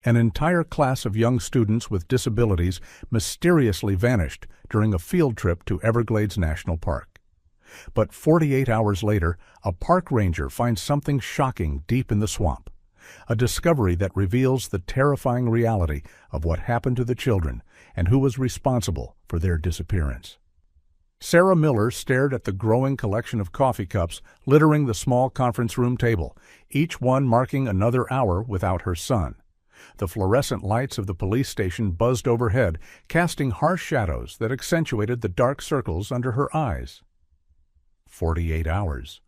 An entire class of young students with disabilities mysteriously vanished during a field trip to Everglades National Park. But 48 hours later, a park ranger finds something shocking deep in the swamp, a discovery that reveals the terrifying reality of what happened to the children and who was responsible for their disappearance. Sarah Miller stared at the growing collection of coffee cups littering the small conference room table, each one marking another hour without her son. The fluorescent lights of the police station buzzed overhead, casting harsh shadows that accentuated the dark circles under her eyes. 48 hours.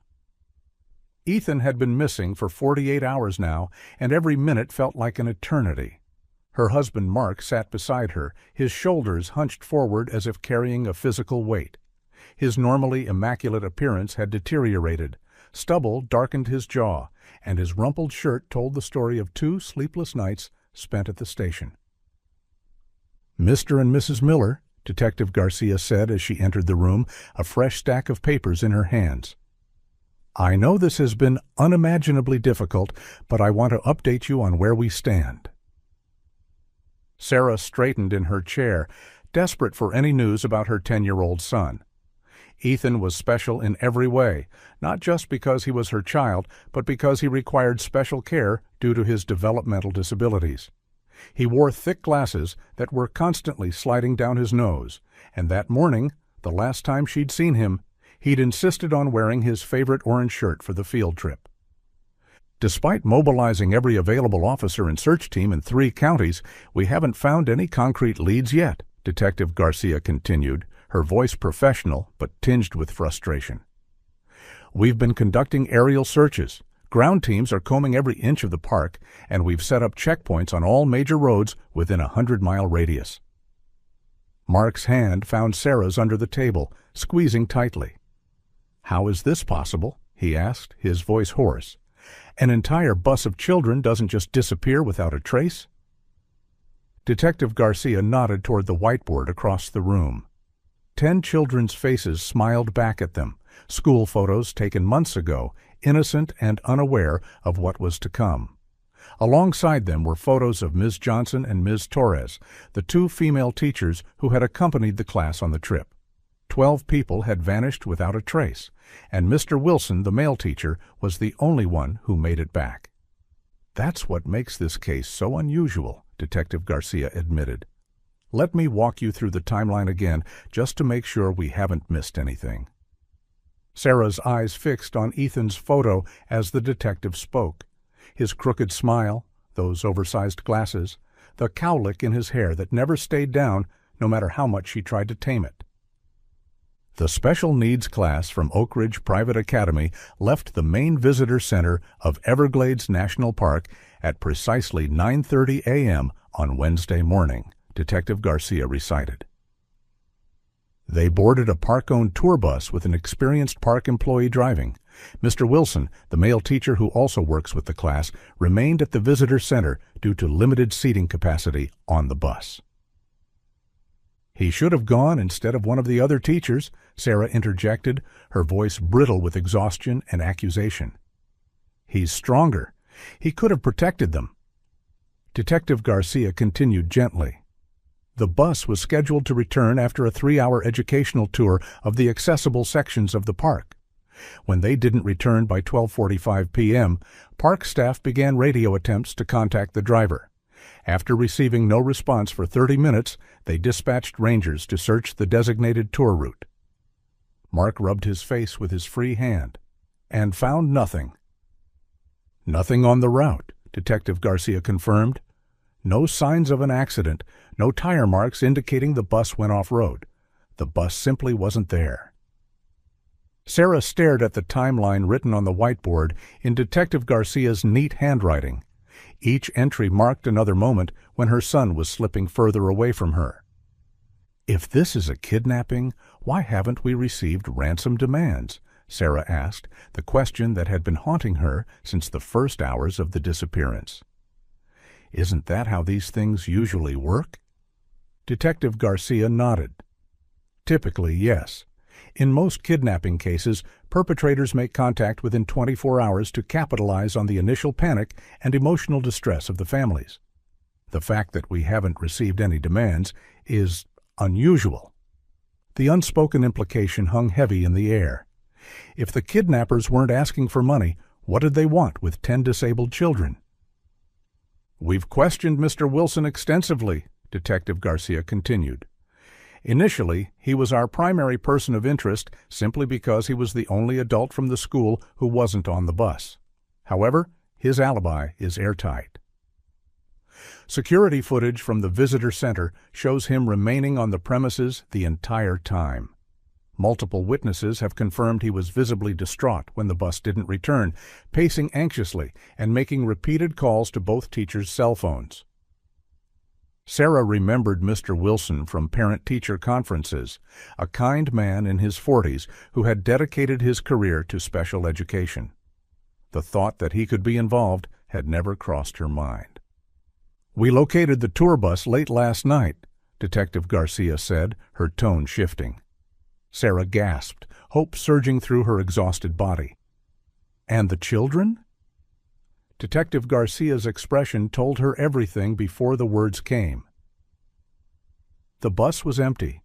Ethan had been missing for 48 hours now, and every minute felt like an eternity. Her husband Mark sat beside her, his shoulders hunched forward as if carrying a physical weight. His normally immaculate appearance had deteriorated. Stubble darkened his jaw, and his rumpled shirt told the story of 2 sleepless nights spent at the station. "Mr. and Mrs. Miller," Detective Garcia said as she entered the room, a fresh stack of papers in her hands. "I know this has been unimaginably difficult, but I want to update you on where we stand." Sarah straightened in her chair, desperate for any news about her 10-year-old son. Ethan was special in every way, not just because he was her child, but because he required special care due to his developmental disabilities. He wore thick glasses that were constantly sliding down his nose, and that morning, the last time she'd seen him, he'd insisted on wearing his favorite orange shirt for the field trip. "Despite mobilizing every available officer and search team in 3 counties, we haven't found any concrete leads yet," Detective Garcia continued, her voice professional but tinged with frustration. "We've been conducting aerial searches. Ground teams are combing every inch of the park, and we've set up checkpoints on all major roads within a 100-mile radius." Mark's hand found Sarah's under the table, squeezing tightly. "How is this possible?" he asked, his voice hoarse. "An entire bus of children doesn't just disappear without a trace?" Detective Garcia nodded toward the whiteboard across the room. 10 children's faces smiled back at them, school photos taken months ago, innocent and unaware of what was to come. Alongside them were photos of Ms. Johnson and Ms. Torres, the 2 female teachers who had accompanied the class on the trip. 12 people had vanished without a trace, and Mr. Wilson, the male teacher, was the only one who made it back. "That's what makes this case so unusual," Detective Garcia admitted. "Let me walk you through the timeline again, just to make sure we haven't missed anything." Sarah's eyes fixed on Ethan's photo as the detective spoke. His crooked smile, those oversized glasses, the cowlick in his hair that never stayed down no matter how much she tried to tame it. The special needs class from Oak Ridge Private Academy left the main visitor center of Everglades National Park at precisely 9:30 a.m. on Wednesday morning, Detective Garcia recited. They boarded a park-owned tour bus with an experienced park employee driving. Mr. Wilson, the male teacher who also works with the class, remained at the visitor center due to limited seating capacity on the bus. "He should have gone instead of one of the other teachers," Sarah interjected, her voice brittle with exhaustion and accusation. "He's stronger. He could have protected them." Detective Garcia continued gently. The bus was scheduled to return after a 3-hour educational tour of the accessible sections of the park. When they didn't return by 12:45 p.m., park staff began radio attempts to contact the driver. After receiving no response for 30 minutes, they dispatched rangers to search the designated tour route. Mark rubbed his face with his free hand and found nothing. "Nothing on the route," Detective Garcia confirmed. "No signs of an accident, no tire marks indicating the bus went off-road. The bus simply wasn't there." Sarah stared at the timeline written on the whiteboard in Detective Garcia's neat handwriting. Each entry marked another moment when her son was slipping further away from her. "If this is a kidnapping, why haven't we received ransom demands?" Sarah asked, the question that had been haunting her since the first hours of the disappearance. "Isn't that how these things usually work?" Detective Garcia nodded. "Typically, yes. In most kidnapping cases, perpetrators make contact within 24 hours to capitalize on the initial panic and emotional distress of the families. The fact that we haven't received any demands is unusual. The unspoken implication hung heavy in the air. If the kidnappers weren't asking for money, what did they want with 10 disabled children? "We've questioned Mr. Wilson extensively," Detective Garcia continued. "Initially, he was our primary person of interest simply because he was the only adult from the school who wasn't on the bus. However, his alibi is airtight. Security footage from the visitor center shows him remaining on the premises the entire time. Multiple witnesses have confirmed he was visibly distraught when the bus didn't return, pacing anxiously and making repeated calls to both teachers' cell phones." Sarah remembered Mr. Wilson from parent-teacher conferences, a kind man in his 40s who had dedicated his career to special education. The thought that he could be involved had never crossed her mind. "We located the tour bus late last night," Detective Garcia said, her tone shifting. Sarah gasped, hope surging through her exhausted body. "And the children?" Detective Garcia's expression told her everything before the words came. The bus was empty.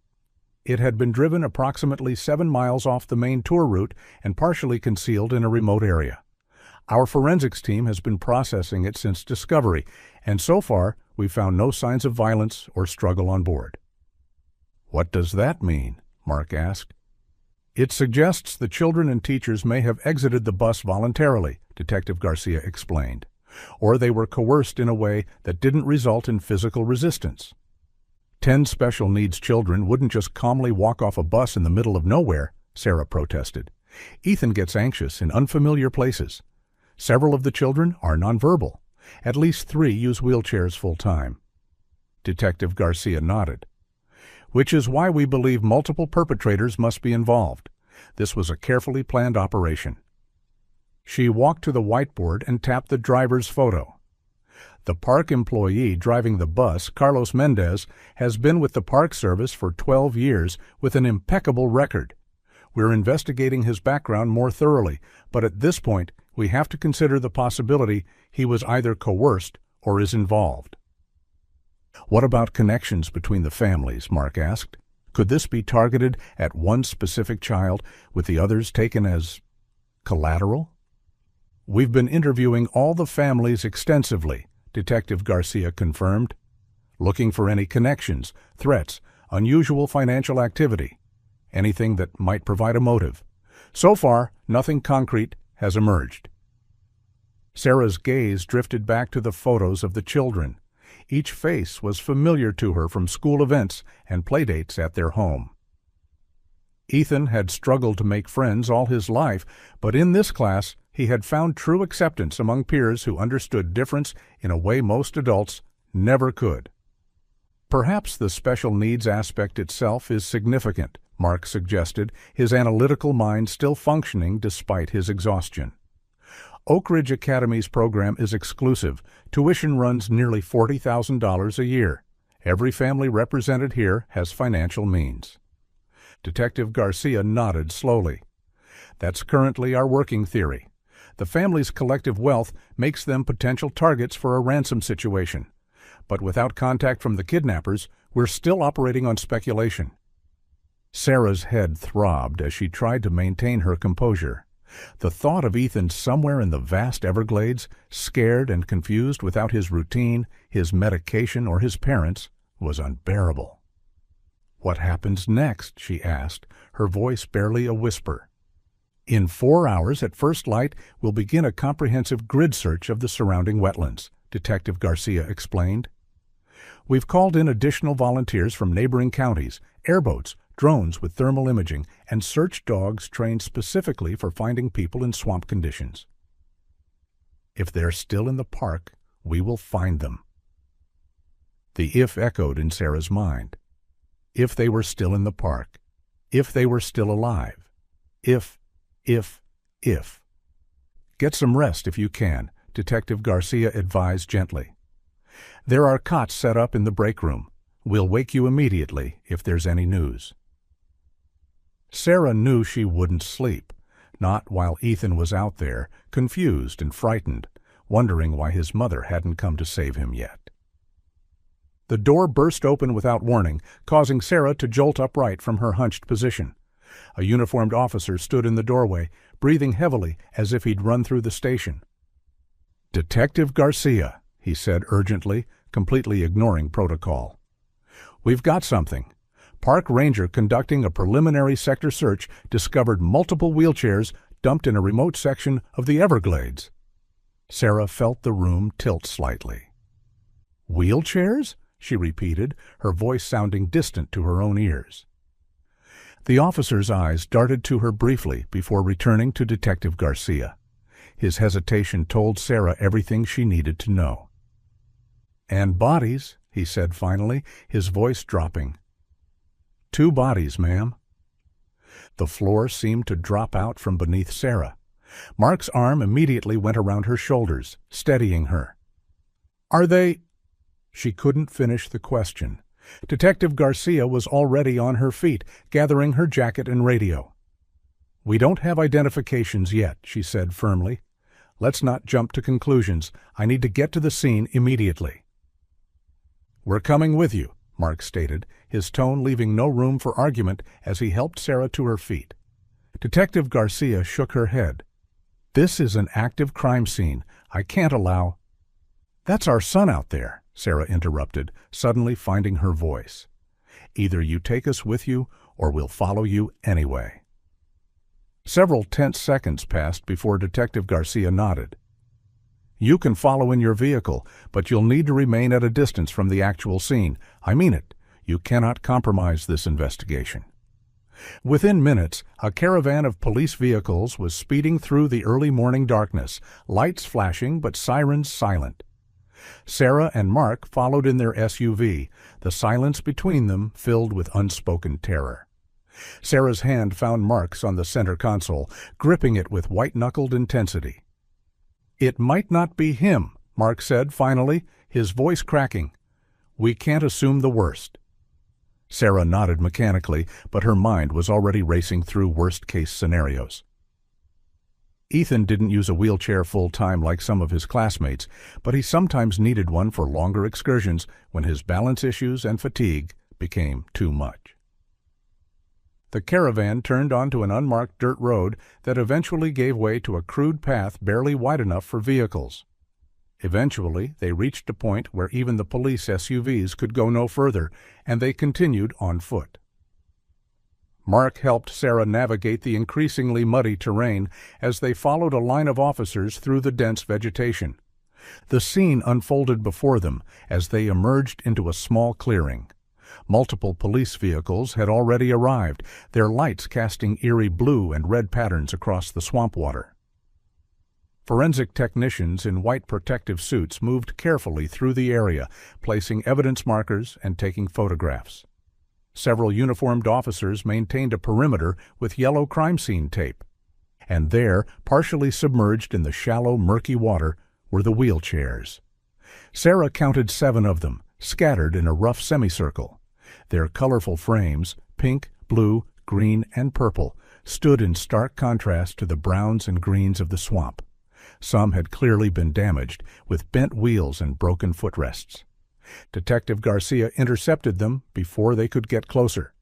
It had been driven approximately 7 miles off the main tour route and partially concealed in a remote area. Our forensics team has been processing it since discovery, and so far we've found no signs of violence or struggle on board. "What does that mean?" Mark asked. "It suggests the children and teachers may have exited the bus voluntarily," Detective Garcia explained, "or they were coerced in a way that didn't result in physical resistance. 10 special needs children wouldn't just calmly walk off a bus in the middle of nowhere," Sarah protested. "Ethan gets anxious in unfamiliar places. Several of the children are nonverbal. At least 3 use wheelchairs full-time." Detective Garcia nodded. "Which is why we believe multiple perpetrators must be involved. This was a carefully planned operation." She walked to the whiteboard and tapped the driver's photo. The park employee driving the bus, Carlos Mendez, has been with the Park Service for 12 years with an impeccable record. We're investigating his background more thoroughly, but at this point, we have to consider the possibility he was either coerced or is involved. "What about connections between the families?" Mark asked. "Could this be targeted at one specific child, with the others taken as collateral?" "We've been interviewing all the families extensively," Detective Garcia confirmed, "looking for any connections, threats, unusual financial activity, anything that might provide a motive. So far, nothing concrete has emerged." Sarah's gaze drifted back to the photos of the children. Each face was familiar to her from school events and playdates at their home. Ethan had struggled to make friends all his life, but in this class he had found true acceptance among peers who understood difference in a way most adults never could. "Perhaps the special needs aspect itself is significant," Mark suggested, his analytical mind still functioning despite his exhaustion. "Oak Ridge Academy's program is exclusive. Tuition runs nearly $40,000 a year. Every family represented here has financial means." Detective Garcia nodded slowly. "That's currently our working theory. The family's collective wealth makes them potential targets for a ransom situation. But without contact from the kidnappers, we're still operating on speculation." Sarah's head throbbed as she tried to maintain her composure. The thought of Ethan somewhere in the vast Everglades, scared and confused without his routine, his medication, or his parents, was unbearable. "What happens next?" she asked, her voice barely a whisper. "In 4 hours at first light, we'll begin a comprehensive grid search of the surrounding wetlands," Detective Garcia explained. "We've called in additional volunteers from neighboring counties, airboats, drones with thermal imaging, and search dogs trained specifically for finding people in swamp conditions. If they're still in the park, we will find them." The "if" echoed in Sarah's mind. If they were still in the park. If they were still alive. If. "Get some rest if you can," Detective Garcia advised gently. "There are cots set up in the break room. We'll wake you immediately if there's any news." Sarah knew she wouldn't sleep, not while Ethan was out there, confused and frightened, wondering why his mother hadn't come to save him yet. The door burst open without warning, causing Sarah to jolt upright from her hunched position. A uniformed officer stood in the doorway, breathing heavily as if he'd run through the station. "Detective Garcia," he said urgently, completely ignoring protocol. "We've got something. Park ranger conducting a preliminary sector search discovered multiple wheelchairs dumped in a remote section of the Everglades." Sarah felt the room tilt slightly. "Wheelchairs?" she repeated, her voice sounding distant to her own ears. The officer's eyes darted to her briefly before returning to Detective Garcia. His hesitation told Sarah everything she needed to know. "And bodies," he said finally, his voice dropping. "2 bodies, ma'am." The floor seemed to drop out from beneath Sarah. Mark's arm immediately went around her shoulders, steadying her. "Are they—" She couldn't finish the question. Detective Garcia was already on her feet, gathering her jacket and radio. "We don't have identifications yet," she said firmly. "Let's not jump to conclusions. I need to get to the scene immediately." "We're coming with you," Mark stated, his tone leaving no room for argument as he helped Sarah to her feet. Detective Garcia shook her head. "This is an active crime scene. I can't allow—" "That's our son out there," Sarah interrupted, suddenly finding her voice. "Either you take us with you, or we'll follow you anyway." Several tense seconds passed before Detective Garcia nodded. "You can follow in your vehicle, but you'll need to remain at a distance from the actual scene. I mean it. You cannot compromise this investigation." Within minutes, a caravan of police vehicles was speeding through the early morning darkness, lights flashing but sirens silent. Sarah and Mark followed in their SUV, the silence between them filled with unspoken terror. Sarah's hand found Mark's on the center console, gripping it with white-knuckled intensity. "It might not be him," Mark said finally, his voice cracking. "We can't assume the worst." Sarah nodded mechanically, but her mind was already racing through worst-case scenarios. Ethan didn't use a wheelchair full-time like some of his classmates, but he sometimes needed one for longer excursions when his balance issues and fatigue became too much. The caravan turned onto an unmarked dirt road that eventually gave way to a crude path barely wide enough for vehicles. Eventually, they reached a point where even the police SUVs could go no further, and they continued on foot. Mark helped Sarah navigate the increasingly muddy terrain as they followed a line of officers through the dense vegetation. The scene unfolded before them as they emerged into a small clearing. Multiple police vehicles had already arrived, their lights casting eerie blue and red patterns across the swamp water. Forensic technicians in white protective suits moved carefully through the area, placing evidence markers and taking photographs. Several uniformed officers maintained a perimeter with yellow crime scene tape. And there, partially submerged in the shallow, murky water, were the wheelchairs. Sarah counted 7 of them, scattered in a rough semicircle. Their colorful frames, pink, blue, green, and purple, stood in stark contrast to the browns and greens of the swamp. Some had clearly been damaged, with bent wheels and broken footrests. Detective Garcia intercepted them before they could get closer.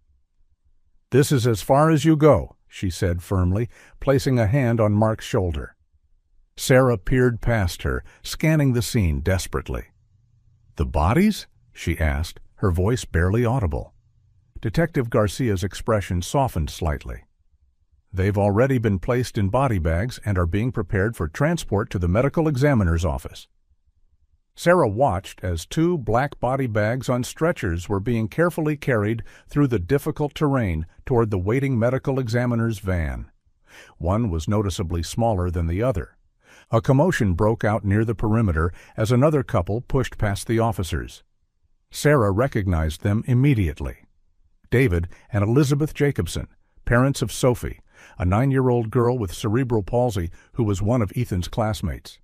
"This is as far as you go," she said firmly, placing a hand on Mark's shoulder. Sarah peered past her, scanning the scene desperately. "The bodies?" she asked, her voice barely audible. Detective Garcia's expression softened slightly. "They've already been placed in body bags and are being prepared for transport to the medical examiner's office." Sarah watched as 2 black body bags on stretchers were being carefully carried through the difficult terrain toward the waiting medical examiner's van. One was noticeably smaller than the other. A commotion broke out near the perimeter as another couple pushed past the officers. Sarah recognized them immediately. David and Elizabeth Jacobson, parents of Sophie, a 9-year-old girl with cerebral palsy who was one of Ethan's classmates.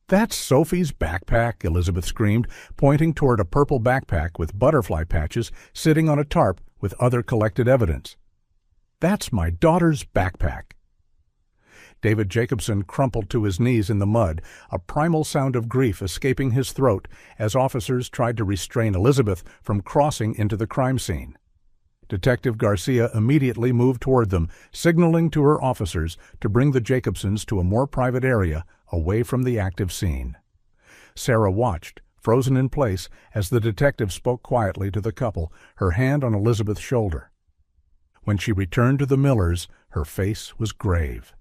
"That's Sophie's backpack," Elizabeth screamed, pointing toward a purple backpack with butterfly patches sitting on a tarp with other collected evidence. "That's my daughter's backpack." David Jacobson crumpled to his knees in the mud, a primal sound of grief escaping his throat as officers tried to restrain Elizabeth from crossing into the crime scene. Detective Garcia immediately moved toward them, signaling to her officers to bring the Jacobsons to a more private area away from the active scene. Sarah watched, frozen in place, as the detective spoke quietly to the couple, her hand on Elizabeth's shoulder. When she returned to the Millers, her face was grave.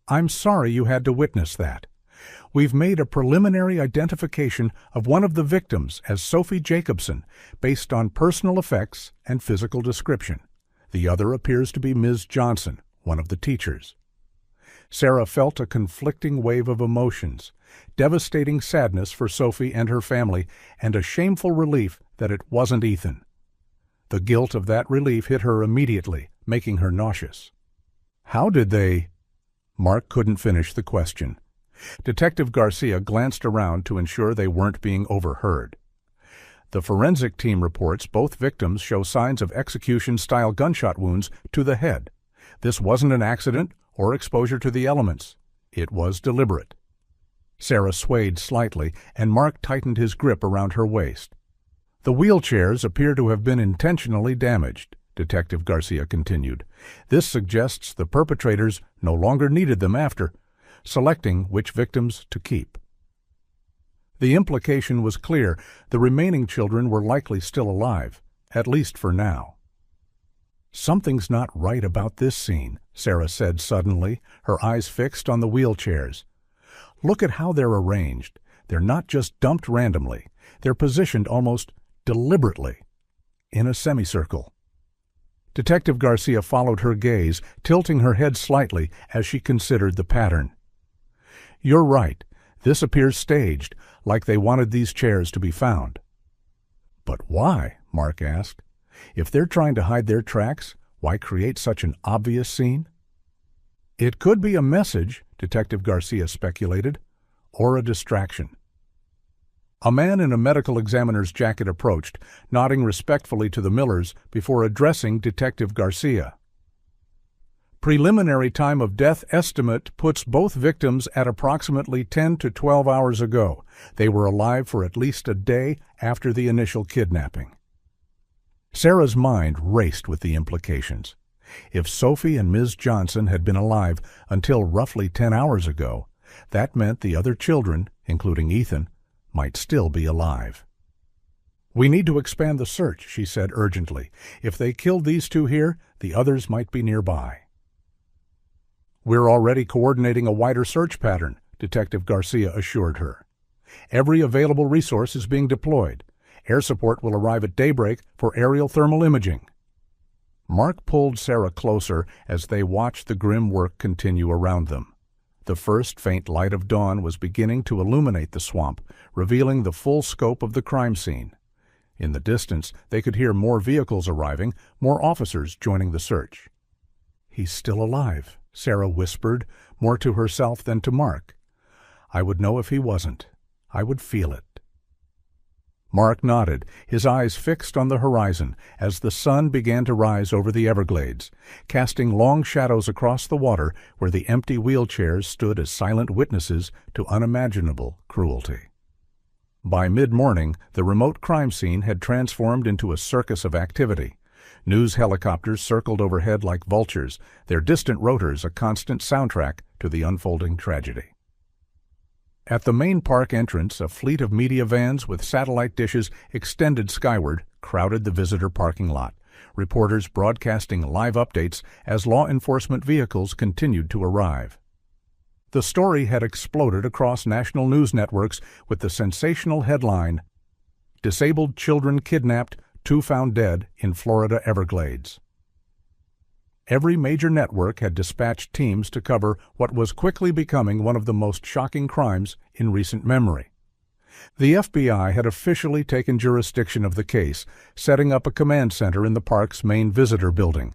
"I'm sorry you had to witness that. We've made a preliminary identification of one of the victims as Sophie Jacobson, based on personal effects and physical description. The other appears to be Ms. Johnson, one of the teachers." Sarah felt a conflicting wave of emotions, devastating sadness for Sophie and her family, and a shameful relief that it wasn't Ethan. The guilt of that relief hit her immediately, making her nauseous. "How did they—" Mark couldn't finish the question. Detective Garcia glanced around to ensure they weren't being overheard. "The forensic team reports both victims show signs of execution-style gunshot wounds to the head. This wasn't an accident or exposure to the elements. It was deliberate." Sarah swayed slightly, and Mark tightened his grip around her waist. "The wheelchairs appear to have been intentionally damaged," Detective Garcia continued. "This suggests the perpetrators no longer needed them after selecting which victims to keep." The implication was clear. The remaining children were likely still alive, at least for now. "Something's not right about this scene," Sarah said suddenly, her eyes fixed on the wheelchairs. "Look at how they're arranged. They're not just dumped randomly. They're positioned almost deliberately, in a semicircle." Detective Garcia followed her gaze, tilting her head slightly as she considered the pattern. "You're right. This appears staged, like they wanted these chairs to be found." "But why?" Mark asked. "If they're trying to hide their tracks, why create such an obvious scene?" "It could be a message," Detective Garcia speculated, "or a distraction." A man in a medical examiner's jacket approached, nodding respectfully to the Millers before addressing Detective Garcia. "Preliminary time of death estimate puts both victims at approximately 10 to 12 hours ago. They were alive for at least a day after the initial kidnapping." Sarah's mind raced with the implications. If Sophie and Ms. Johnson had been alive until roughly 10 hours ago, that meant the other children, including Ethan, might still be alive. "We need to expand the search," she said urgently. "If they killed these two here, the others might be nearby." "We're already coordinating a wider search pattern," Detective Garcia assured her. "Every available resource is being deployed. Air support will arrive at daybreak for aerial thermal imaging." Mark pulled Sarah closer as they watched the grim work continue around them. The first faint light of dawn was beginning to illuminate the swamp, revealing the full scope of the crime scene. In the distance, they could hear more vehicles arriving, more officers joining the search. "He's still alive," Sarah whispered, more to herself than to Mark. "I would know if he wasn't. I would feel it." Mark nodded, his eyes fixed on the horizon as the sun began to rise over the Everglades, casting long shadows across the water where the empty wheelchairs stood as silent witnesses to unimaginable cruelty. By mid-morning, the remote crime scene had transformed into a circus of activity. News helicopters circled overhead like vultures, their distant rotors a constant soundtrack to the unfolding tragedy. At the main park entrance, a fleet of media vans with satellite dishes extended skyward crowded the visitor parking lot, reporters broadcasting live updates as law enforcement vehicles continued to arrive. The story had exploded across national news networks with the sensational headline, "Disabled Children Kidnapped, 2 Found Dead in Florida Everglades." Every major network had dispatched teams to cover what was quickly becoming one of the most shocking crimes in recent memory. The FBI had officially taken jurisdiction of the case, setting up a command center in the park's main visitor building.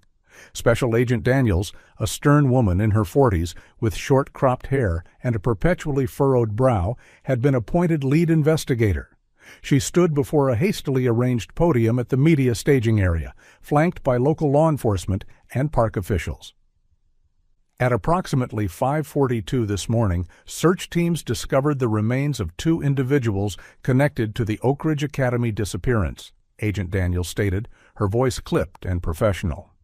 Special Agent Daniels, a stern woman in her 40s with short cropped hair and a perpetually furrowed brow, had been appointed lead investigator. She stood before a hastily arranged podium at the media staging area, flanked by local law enforcement and park officials. At approximately 5:42 this morning, search teams discovered the remains of two individuals connected to the Oak Ridge Academy disappearance, Agent Daniels stated, her voice clipped and professional.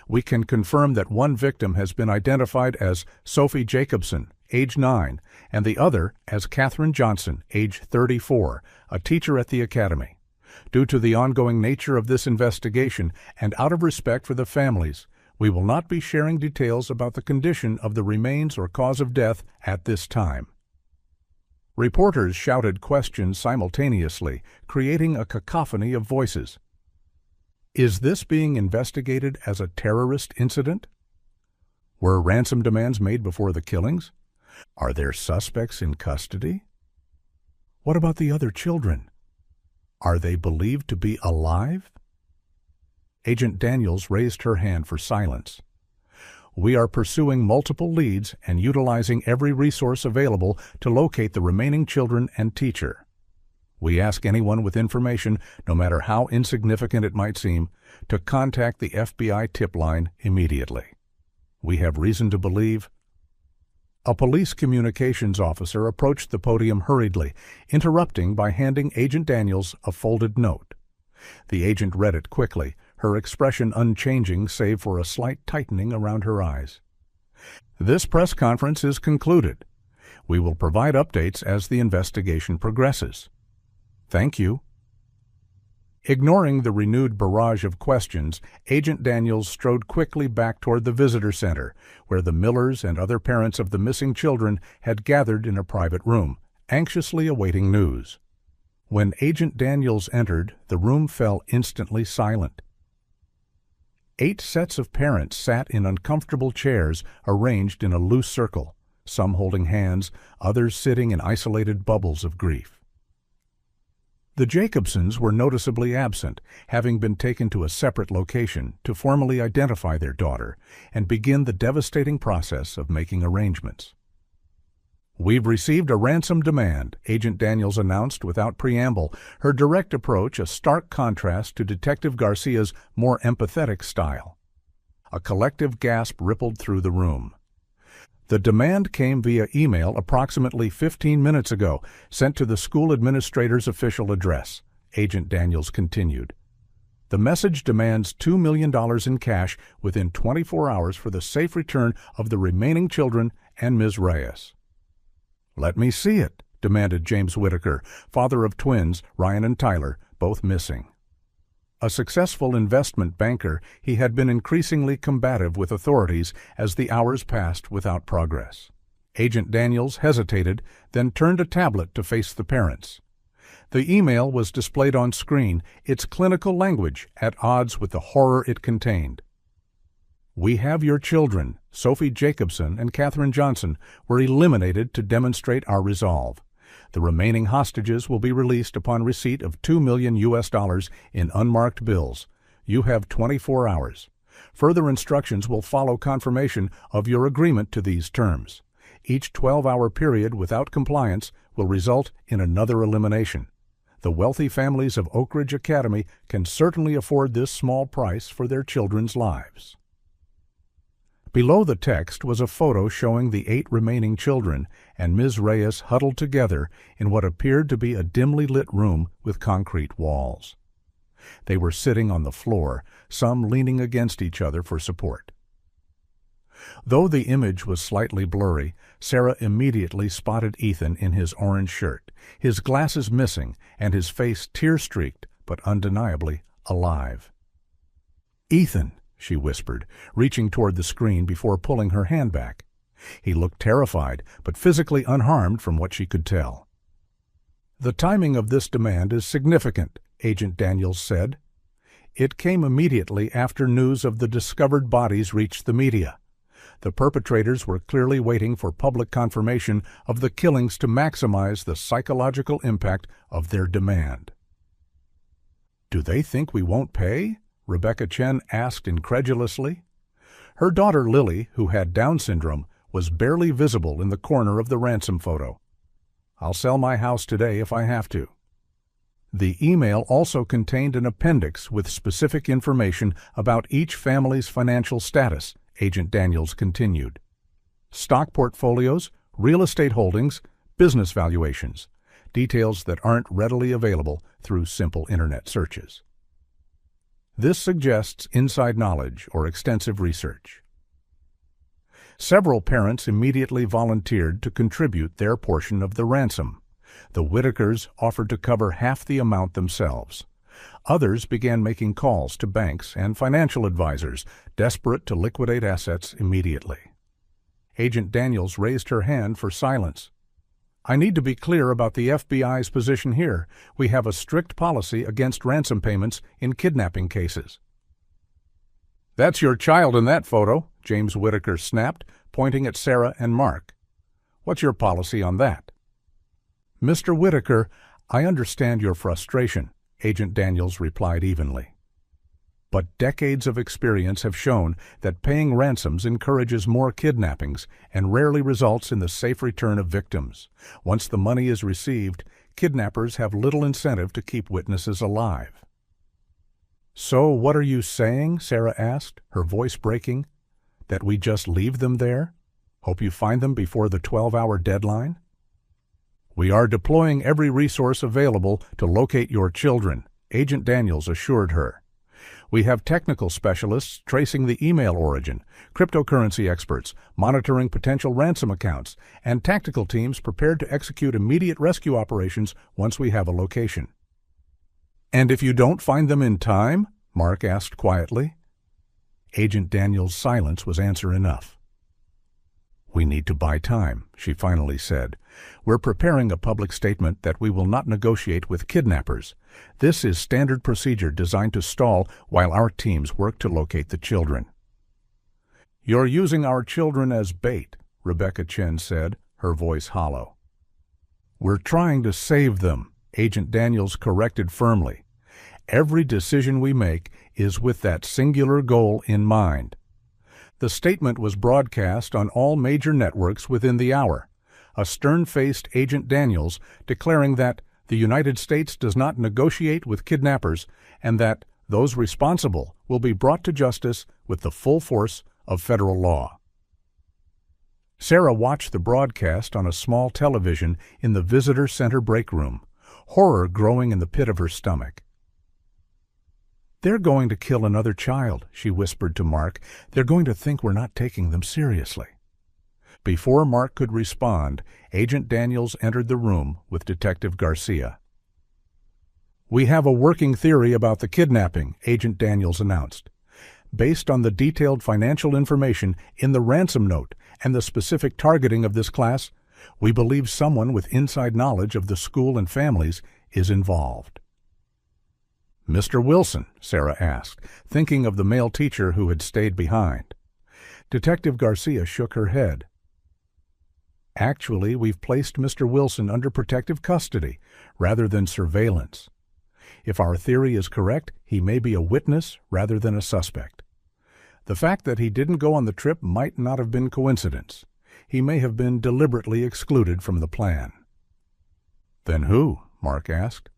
We can confirm that one victim has been identified as Sophie Jacobson, age 9, and the other as Catherine Johnson, age 34, a teacher at the academy. Due to the ongoing nature of this investigation and out of respect for the families, we will not be sharing details about the condition of the remains or cause of death at this time. Reporters shouted questions simultaneously, creating a cacophony of voices. Is this being investigated as a terrorist incident? Were ransom demands made before the killings? Are there suspects in custody? What about the other children? Are they believed to be alive? Agent Daniels raised her hand for silence. We are pursuing multiple leads and utilizing every resource available to locate the remaining children and teacher. We ask anyone with information, no matter how insignificant it might seem, to contact the FBI tip line immediately. We have reason to believe. A police communications officer approached the podium hurriedly, interrupting by handing Agent Daniels a folded note. The agent read it quickly, her expression unchanging save for a slight tightening around her eyes. This press conference is concluded. We will provide updates as the investigation progresses. Thank you. Ignoring the renewed barrage of questions, Agent Daniels strode quickly back toward the visitor center, where the Millers and other parents of the missing children had gathered in a private room, anxiously awaiting news. When Agent Daniels entered, the room fell instantly silent. 8 sets of parents sat in uncomfortable chairs arranged in a loose circle, some holding hands, others sitting in isolated bubbles of grief. The Jacobsons were noticeably absent, having been taken to a separate location to formally identify their daughter and begin the devastating process of making arrangements. We've received a ransom demand, Agent Daniels announced without preamble, her direct approach a stark contrast to Detective Garcia's more empathetic style. A collective gasp rippled through the room. The demand came via email approximately 15 minutes ago, sent to the school administrator's official address, Agent Daniels continued. The message demands $2 million in cash within 24 hours for the safe return of the remaining children and Ms. Reyes. Let me see it, demanded James Whitaker, father of twins, Ryan and Tyler, both missing. A successful investment banker, he had been increasingly combative with authorities as the hours passed without progress. Agent Daniels hesitated, then turned a tablet to face the parents. The email was displayed on screen, its clinical language at odds with the horror it contained. We have your children, Sophie Jacobson and Catherine Johnson, were eliminated to demonstrate our resolve. The remaining hostages will be released upon receipt of $2 million in unmarked bills. You have 24 hours. Further instructions will follow confirmation of your agreement to these terms. Each 12-hour period without compliance will result in another elimination. The wealthy families of Oak Ridge Academy can certainly afford this small price for their children's lives. Below the text was a photo showing the 8 remaining children and Ms. Reyes huddled together in what appeared to be a dimly lit room with concrete walls. They were sitting on the floor, some leaning against each other for support. Though the image was slightly blurry, Sarah immediately spotted Ethan in his orange shirt, his glasses missing and his face tear-streaked but undeniably alive. "Ethan," she whispered, reaching toward the screen before pulling her hand back. He looked terrified, but physically unharmed from what she could tell. The timing of this demand is significant, Agent Daniels said. It came immediately after news of the discovered bodies reached the media. The perpetrators were clearly waiting for public confirmation of the killings to maximize the psychological impact of their demand. "Do they think we won't pay?" Rebecca Chen asked incredulously. Her daughter Lily, who had Down syndrome, was barely visible in the corner of the ransom photo. "I'll sell my house today if I have to." The email also contained an appendix with specific information about each family's financial status, Agent Daniels continued. stock portfolios, real estate holdings, business valuations, details that aren't readily available through simple internet searches. This suggests inside knowledge or extensive research. Several parents immediately volunteered to contribute their portion of the ransom. The Whitakers offered to cover half the amount themselves. Others began making calls to banks and financial advisors, desperate to liquidate assets immediately. Agent Daniels raised her hand for silence. "I need to be clear about the FBI's position here. We have a strict policy against ransom payments in kidnapping cases." "That's your child in that photo," James Whitaker snapped, pointing at Sarah and Mark. "What's your policy on that?" "Mr. Whitaker, I understand your frustration," Agent Daniels replied evenly. "But decades of experience have shown that paying ransoms encourages more kidnappings and rarely results in the safe return of victims. Once the money is received, kidnappers have little incentive to keep witnesses alive." "So what are you saying?" Sarah asked, her voice breaking. "That we just leave them there? Hope you find them before the 12-hour deadline?" "We are deploying every resource available to locate your children," Agent Daniels assured her. "We have technical specialists tracing the email origin, cryptocurrency experts monitoring potential ransom accounts, and tactical teams prepared to execute immediate rescue operations once we have a location." "And if you don't find them in time?" Mark asked quietly. Agent Daniels' silence was answer enough. "We need to buy time," she finally said. "We're preparing a public statement that we will not negotiate with kidnappers. This is standard procedure designed to stall while our teams work to locate the children." "You're using our children as bait," Rebecca Chen said, her voice hollow. "We're trying to save them," Agent Daniels corrected firmly. "Every decision we make is with that singular goal in mind." The statement was broadcast on all major networks within the hour, a stern-faced Agent Daniels declaring that the United States does not negotiate with kidnappers and that those responsible will be brought to justice with the full force of federal law. Sarah watched the broadcast on a small television in the visitor center break room, horror growing in the pit of her stomach. "They're going to kill another child," she whispered to Mark. "They're going to think we're not taking them seriously." Before Mark could respond, Agent Daniels entered the room with Detective Garcia. "We have a working theory about the kidnapping," Agent Daniels announced. "Based on the detailed financial information in the ransom note and the specific targeting of this class, we believe someone with inside knowledge of the school and families is involved." "Mr. Wilson?" Sarah asked, thinking of the male teacher who had stayed behind. Detective Garcia shook her head. "Actually, we've placed Mr. Wilson under protective custody rather than surveillance. If our theory is correct, he may be a witness rather than a suspect. The fact that he didn't go on the trip might not have been coincidence. He may have been deliberately excluded from the plan." "Then who?" Mark asked.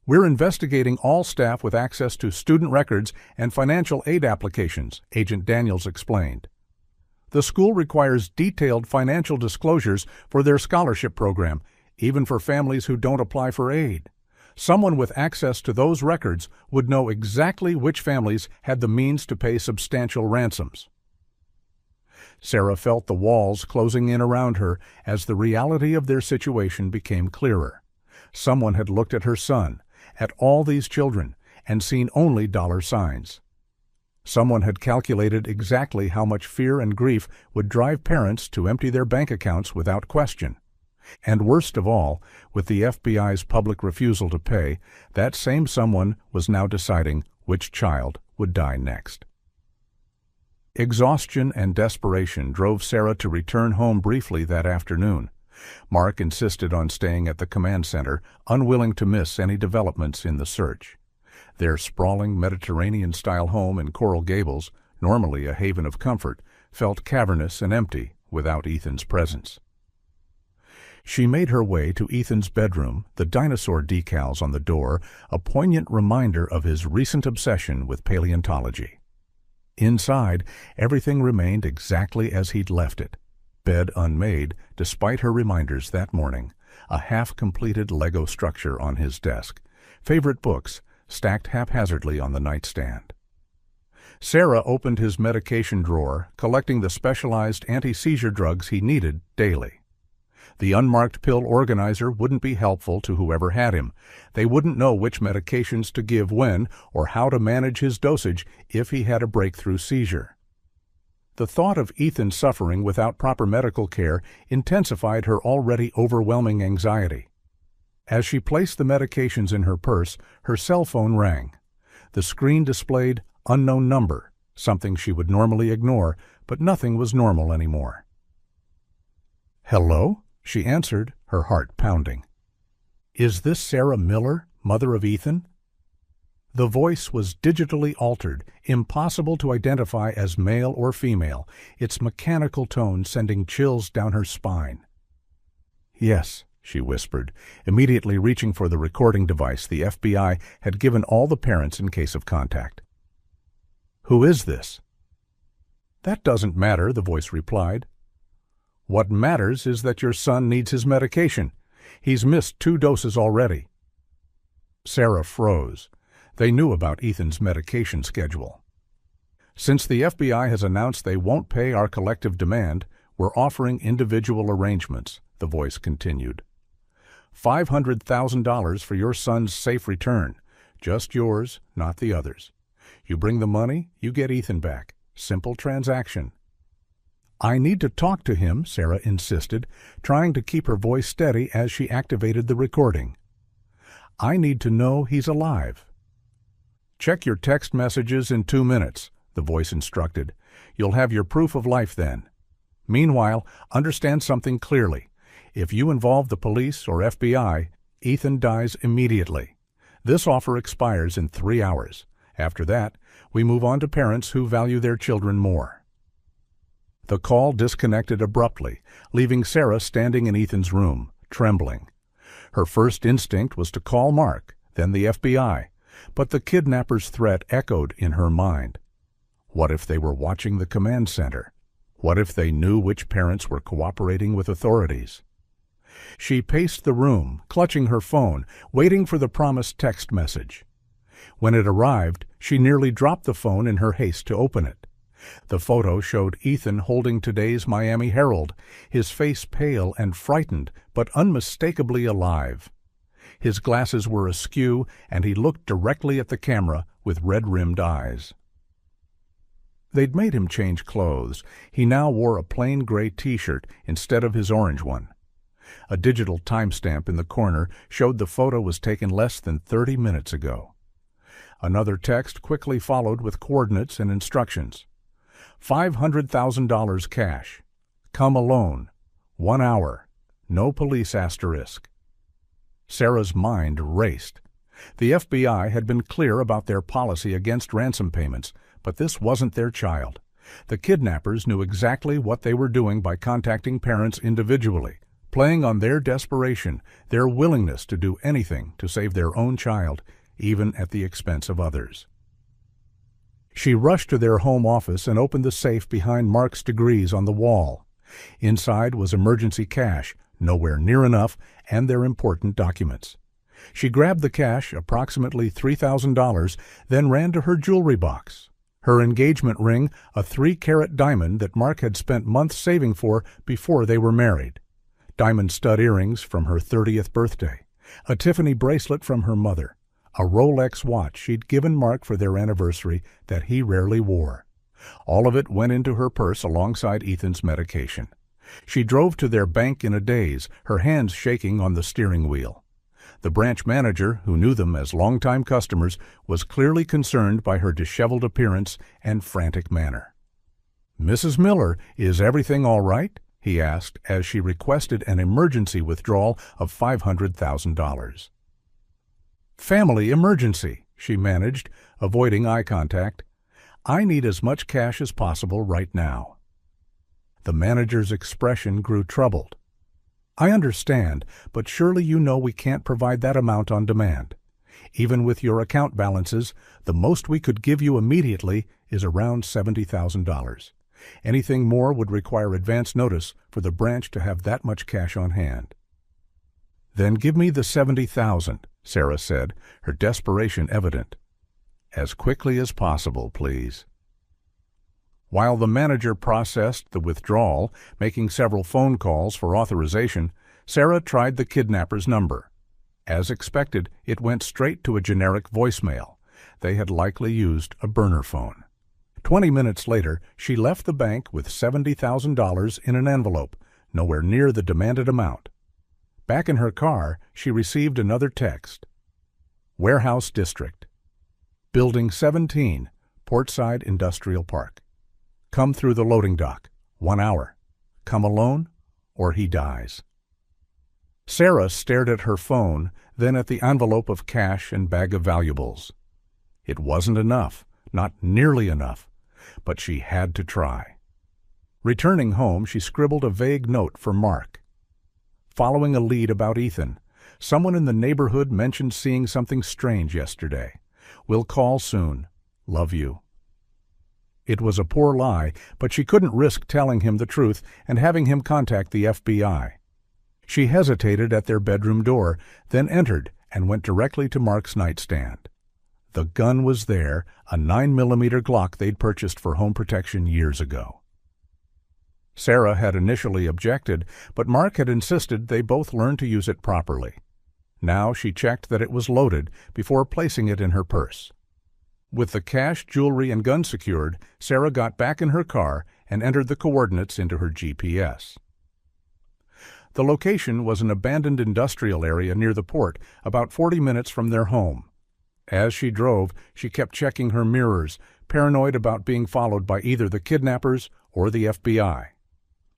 "We're investigating all staff with access to student records and financial aid applications," Agent Daniels explained. "The school requires detailed financial disclosures for their scholarship program, even for families who don't apply for aid. Someone with access to those records would know exactly which families had the means to pay substantial ransoms." Sarah felt the walls closing in around her as the reality of their situation became clearer. Someone had looked at her son, at all these children, and seen only dollar signs. Someone had calculated exactly how much fear and grief would drive parents to empty their bank accounts without question. And worst of all, with the FBI's public refusal to pay, that same someone was now deciding which child would die next. Exhaustion and desperation drove Sarah to return home briefly that afternoon. Mark insisted on staying at the command center, unwilling to miss any developments in the search. Their sprawling Mediterranean-style home in Coral Gables, normally a haven of comfort, felt cavernous and empty without Ethan's presence. She made her way to Ethan's bedroom, the dinosaur decals on the door, a poignant reminder of his recent obsession with paleontology. Inside, everything remained exactly as he'd left it. bed unmade, despite her reminders that morning, a half-completed Lego structure on his desk, favorite books stacked haphazardly on the nightstand. Sarah opened his medication drawer, collecting the specialized anti-seizure drugs he needed daily. The unmarked pill organizer wouldn't be helpful to whoever had him. They wouldn't know which medications to give when or how to manage his dosage if he had a breakthrough seizure. The thought of Ethan suffering without proper medical care intensified her already overwhelming anxiety. As she placed the medications in her purse, her cell phone rang. The screen displayed unknown number, something she would normally ignore, but nothing was normal anymore. "Hello?" she answered, her heart pounding. "Is this Sarah Miller, mother of Ethan?" The voice was digitally altered, impossible to identify as male or female, its mechanical tone sending chills down her spine. "Yes," she whispered, immediately reaching for the recording device the FBI had given all the parents in case of contact. "Who is this?" "That doesn't matter," the voice replied. "What matters is that your son needs his medication. He's missed 2 doses already." Sarah froze. They knew about Ethan's medication schedule. "Since the FBI has announced they won't pay our collective demand, we're offering individual arrangements," the voice continued. $500,000 for your son's safe return. Just yours, not the others. You bring the money, you get Ethan back. Simple transaction. "I need to talk to him," Sarah insisted, trying to keep her voice steady as she activated the recording. "I need to know he's alive." "Check your text messages in 2 minutes," the voice instructed. "You'll have your proof of life then. Meanwhile, understand something clearly. If you involve the police or FBI, Ethan dies immediately. This offer expires in 3 hours. After that, we move on to parents who value their children more." The call disconnected abruptly, leaving Sarah standing in Ethan's room, trembling. Her first instinct was to call Mark, then the FBI, but the kidnapper's threat echoed in her mind. What if they were watching the command center? What if they knew which parents were cooperating with authorities? She paced the room, clutching her phone, waiting for the promised text message. When it arrived, she nearly dropped the phone in her haste to open it. The photo showed Ethan holding today's Miami Herald, his face pale and frightened, but unmistakably alive. His glasses were askew, and he looked directly at the camera with red-rimmed eyes. They'd made him change clothes. He now wore a plain gray T-shirt instead of his orange one. A digital timestamp in the corner showed the photo was taken less than 30 minutes ago. Another text quickly followed with coordinates and instructions. $500,000 cash. Come alone. 1 hour. No police asterisk. Sarah's mind raced. The FBI had been clear about their policy against ransom payments, but this wasn't their child. The kidnappers knew exactly what they were doing by contacting parents individually, playing on their desperation, their willingness to do anything to save their own child, even at the expense of others. She rushed to their home office and opened the safe behind Mark's degrees on the wall. Inside was emergency cash, nowhere near enough, and their important documents. She grabbed the cash, approximately $3,000, then ran to her jewelry box. Her engagement ring, a 3-carat diamond that Mark had spent months saving for before they were married. Diamond stud earrings from her 30th birthday. A Tiffany bracelet from her mother. A Rolex watch she'd given Mark for their anniversary that he rarely wore. All of it went into her purse alongside Ethan's medication. She drove to their bank in a daze, her hands shaking on the steering wheel. The branch manager, who knew them as longtime customers, was clearly concerned by her disheveled appearance and frantic manner. "Mrs. Miller, is everything all right?" he asked as she requested an emergency withdrawal of $500,000. "Family emergency," she managed, avoiding eye contact. "I need as much cash as possible right now." The manager's expression grew troubled. "I understand, but surely you know we can't provide that amount on demand. Even with your account balances, the most we could give you immediately is around $70,000. Anything more would require advance notice for the branch to have that much cash on hand. "Then give me the $70,000, Sarah said, her desperation evident. "As quickly as possible, please." While the manager processed the withdrawal, making several phone calls for authorization, Sarah tried the kidnapper's number. As expected, it went straight to a generic voicemail. They had likely used a burner phone. 20 minutes later, she left the bank with $70,000 in an envelope, nowhere near the demanded amount. Back in her car, she received another text. Warehouse District. Building 17, Portside Industrial Park. Come through the loading dock. 1 hour. Come alone, or he dies. Sarah stared at her phone, then at the envelope of cash and bag of valuables. It wasn't enough, not nearly enough, but she had to try. Returning home, she scribbled a vague note for Mark. Following a lead about Ethan, someone in the neighborhood mentioned seeing something strange yesterday. Will call soon. Love you. It was a poor lie, but she couldn't risk telling him the truth and having him contact the FBI. She hesitated at their bedroom door, then entered and went directly to Mark's nightstand. The gun was there, a 9mm Glock they'd purchased for home protection years ago. Sarah had initially objected, but Mark had insisted they both learn to use it properly. Now she checked that it was loaded before placing it in her purse. With the cash, jewelry, and gun secured, Sarah got back in her car and entered the coordinates into her GPS. The location was an abandoned industrial area near the port, about 40 minutes from their home. As she drove, she kept checking her mirrors, paranoid about being followed by either the kidnappers or the FBI.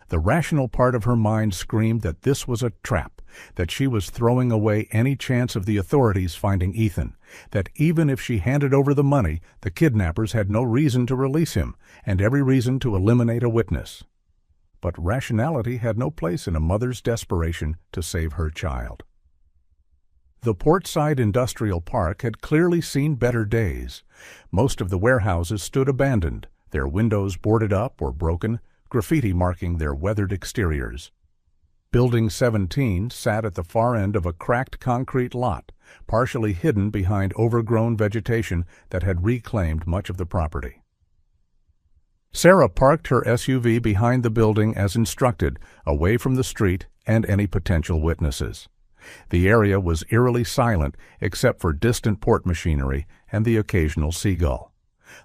The rational part of her mind screamed that this was a trap, that she was throwing away any chance of the authorities finding Ethan, that even if she handed over the money, the kidnappers had no reason to release him and every reason to eliminate a witness. But rationality had no place in a mother's desperation to save her child. The Portside Industrial Park had clearly seen better days. Most of the warehouses stood abandoned, their windows boarded up or broken, graffiti marking their weathered exteriors. Building 17 sat at the far end of a cracked concrete lot, partially hidden behind overgrown vegetation that had reclaimed much of the property. Sarah parked her SUV behind the building as instructed, away from the street and any potential witnesses. The area was eerily silent except for distant port machinery and the occasional seagull.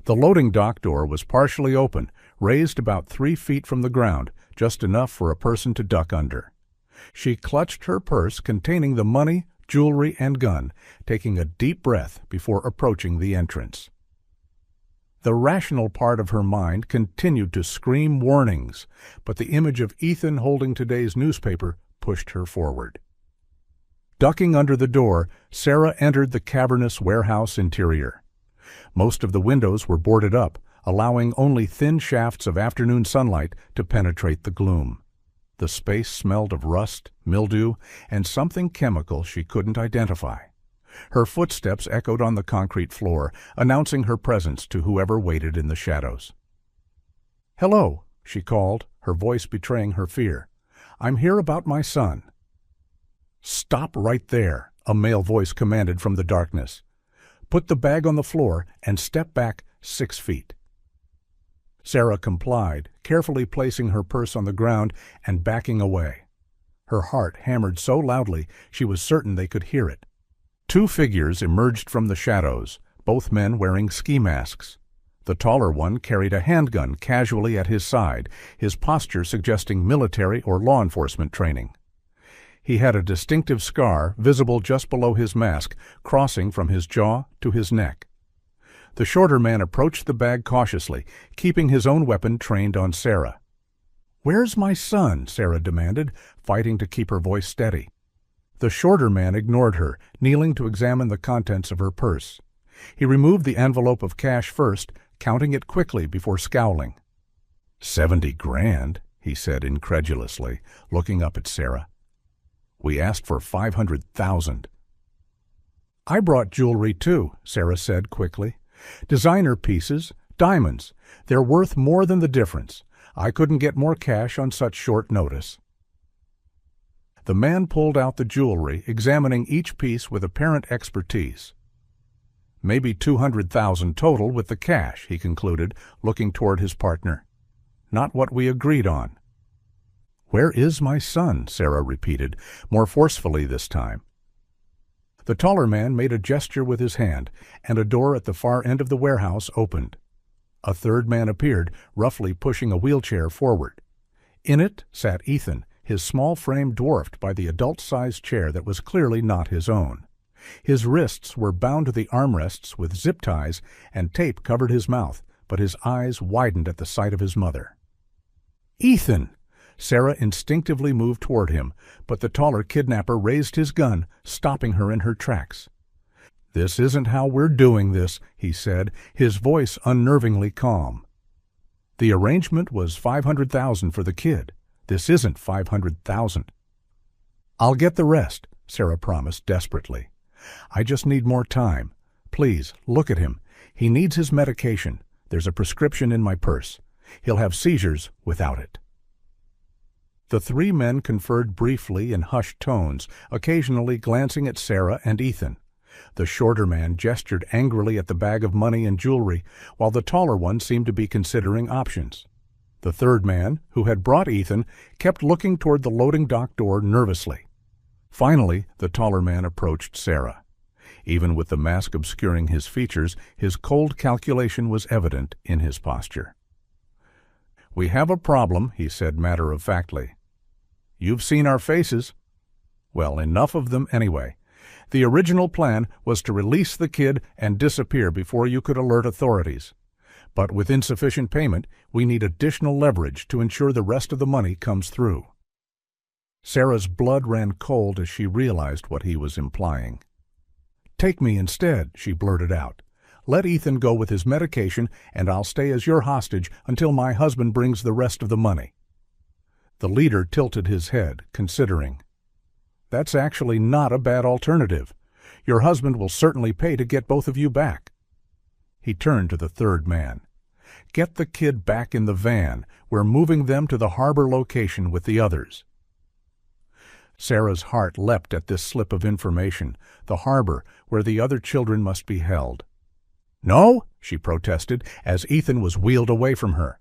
The loading dock door was partially open, raised about 3 feet from the ground, just enough for a person to duck under. She clutched her purse containing the money, jewelry, and gun, taking a deep breath before approaching the entrance. The rational part of her mind continued to scream warnings, but the image of Ethan holding today's newspaper pushed her forward. Ducking under the door, Sarah entered the cavernous warehouse interior. Most of the windows were boarded up, allowing only thin shafts of afternoon sunlight to penetrate the gloom. The space smelled of rust, mildew, and something chemical she couldn't identify. Her footsteps echoed on the concrete floor, announcing her presence to whoever waited in the shadows. "Hello," she called, her voice betraying her fear. "I'm here about my son." "Stop right there," a male voice commanded from the darkness. "Put the bag on the floor and step back 6 feet." Sarah complied, carefully placing her purse on the ground and backing away. Her heart hammered so loudly she was certain they could hear it. 2 figures emerged from the shadows, both men wearing ski masks. The taller one carried a handgun casually at his side, his posture suggesting military or law enforcement training. He had a distinctive scar, visible just below his mask, crossing from his jaw to his neck. The shorter man approached the bag cautiously, keeping his own weapon trained on Sarah. "Where's my son?" Sarah demanded, fighting to keep her voice steady. The shorter man ignored her, kneeling to examine the contents of her purse. He removed the envelope of cash first, counting it quickly before scowling. "70 grand, he said incredulously, looking up at Sarah. "We asked for 500,000. "I brought jewelry too," Sarah said quickly. "Designer pieces, Diamonds. They're worth more than the difference. I couldn't get more cash on such short notice." The man pulled out the jewelry, examining each piece with apparent expertise. "Maybe 200,000 total with the cash," he concluded, looking toward his partner. "Not what we agreed on." "Where is my son?" Sarah repeated, more forcefully this time. The taller man made a gesture with his hand, and a door at the far end of the warehouse opened. A third man appeared, roughly pushing a wheelchair forward. In it sat Ethan, his small frame dwarfed by the adult-sized chair that was clearly not his own. His wrists were bound to the armrests with zip ties, and tape covered his mouth, but his eyes widened at the sight of his mother. "Ethan!" Sarah instinctively moved toward him, but the taller kidnapper raised his gun, stopping her in her tracks. "This isn't how we're doing this," he said, his voice unnervingly calm. "The arrangement was 500,000 for the kid. This isn't 500,000. "I'll get the rest," Sarah promised desperately. "I just need more time. Please, look at him. He needs his medication. There's a prescription in my purse. He'll have seizures without it." The three men conferred briefly in hushed tones, occasionally glancing at Sarah and Ethan. The shorter man gestured angrily at the bag of money and jewelry, while the taller one seemed to be considering options. The third man, who had brought Ethan, kept looking toward the loading dock door nervously. Finally, the taller man approached Sarah. Even with the mask obscuring his features, his cold calculation was evident in his posture. "We have a problem," he said matter-of-factly. "You've seen our faces. Well, enough of them anyway. The original plan was to release the kid and disappear before you could alert authorities. But with insufficient payment, we need additional leverage to ensure the rest of the money comes through." Sarah's blood ran cold as she realized what he was implying. "Take me instead," she blurted out. "Let Ethan go with his medication, and I'll stay as your hostage until my husband brings the rest of the money." The leader tilted his head, considering. "That's actually not a bad alternative. Your husband will certainly pay to get both of you back." He turned to the third man. "Get the kid back in the van. We're moving them to the harbor location with the others." Sarah's heart leapt at this slip of information, the harbor where the other children must be held. "No," she protested, as Ethan was wheeled away from her.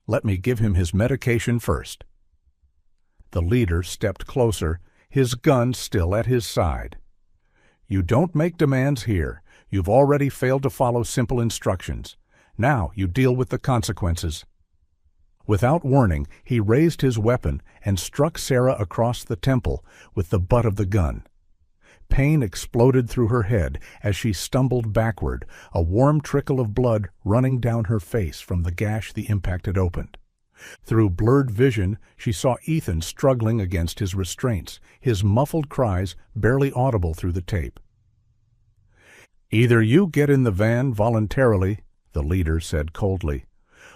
"Let me give him his medication first." The leader stepped closer, his gun still at his side. "You don't make demands here. You've already failed to follow simple instructions. Now you deal with the consequences." Without warning, he raised his weapon and struck Sarah across the temple with the butt of the gun. Pain exploded through her head as she stumbled backward, a warm trickle of blood running down her face from the gash the impact had opened. Through blurred vision, she saw Ethan struggling against his restraints, his muffled cries barely audible through the tape. "Either you get in the van voluntarily," the leader said coldly,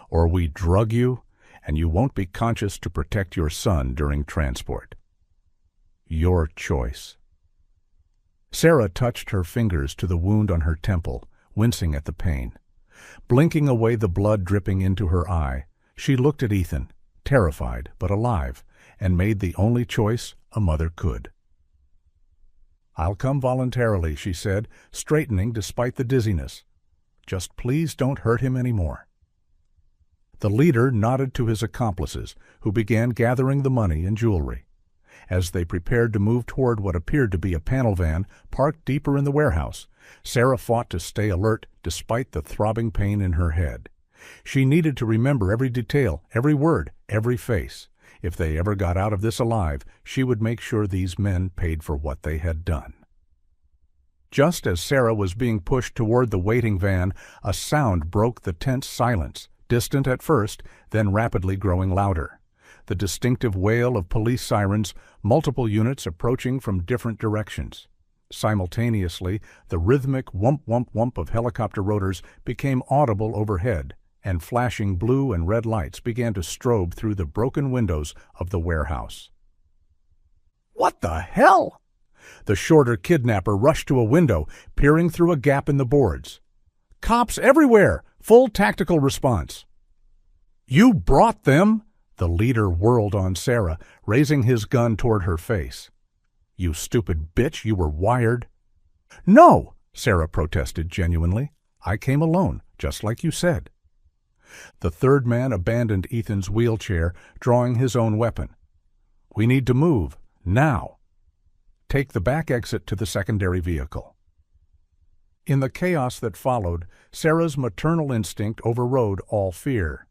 "or we drug you, and you won't be conscious to protect your son during transport. Your choice." Sarah touched her fingers to the wound on her temple, wincing at the pain. Blinking away the blood dripping into her eye, she looked at Ethan, terrified but alive, and made the only choice a mother could. "I'll come voluntarily," she said, straightening despite the dizziness. "Just please don't hurt him anymore." The leader nodded to his accomplices, who began gathering the money and jewelry. As they prepared to move toward what appeared to be a panel van parked deeper in the warehouse, Sarah fought to stay alert despite the throbbing pain in her head. She needed to remember every detail, every word, every face. If they ever got out of this alive, she would make sure these men paid for what they had done. Just as Sarah was being pushed toward the waiting van, a sound broke the tense silence, distant at first, then rapidly growing louder. The distinctive wail of police sirens, multiple units approaching from different directions. Simultaneously, the rhythmic whump-whump-whump of helicopter rotors became audible overhead, and flashing blue and red lights began to strobe through the broken windows of the warehouse. "What the hell?" The shorter kidnapper rushed to a window, peering through a gap in the boards. "Cops everywhere! Full tactical response. You brought them? The leader whirled on Sarah, raising his gun toward her face. You stupid bitch, you were wired. No, Sarah protested genuinely. I came alone, just like you said. The third man abandoned Ethan's wheelchair, drawing his own weapon. We need to move, now. Take the back exit to the secondary vehicle. In the chaos that followed, Sarah's maternal instinct overrode all fear.